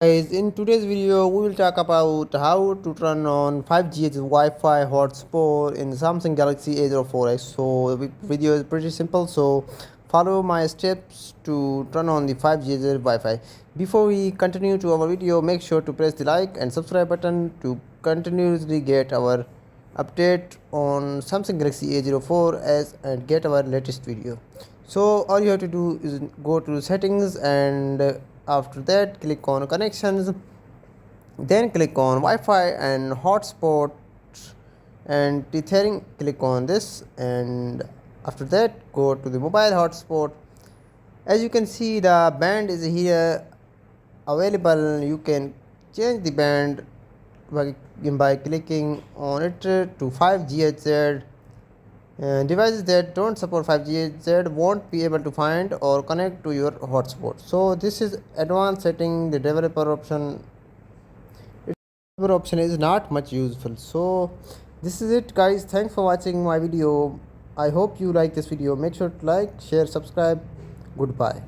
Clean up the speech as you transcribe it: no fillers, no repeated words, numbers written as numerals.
Guys, in today's video, we will talk about how to turn on 5G Wi-Fi hotspot in Samsung Galaxy A04s. So the video is pretty simple. So follow my steps to turn on the 5G Wi-Fi. Before we continue to our video, make sure to press the like and subscribe button to continuously get our update on Samsung Galaxy A04s and get our latest video. So all you have to do is go to settings and after that click on connections, then click on Wi-Fi and hotspot and tethering, click on this, and after that go to the mobile hotspot. As you can see, the band is here available. You can change the band by clicking on it to 5GHz. Devices that don't support 5GHz won't be able to find or connect to your hotspot. So this is advanced setting. The developer option is not much useful. So this is it, guys. Thanks for watching my video. I hope you like this video. Make sure to like, share, subscribe. Goodbye.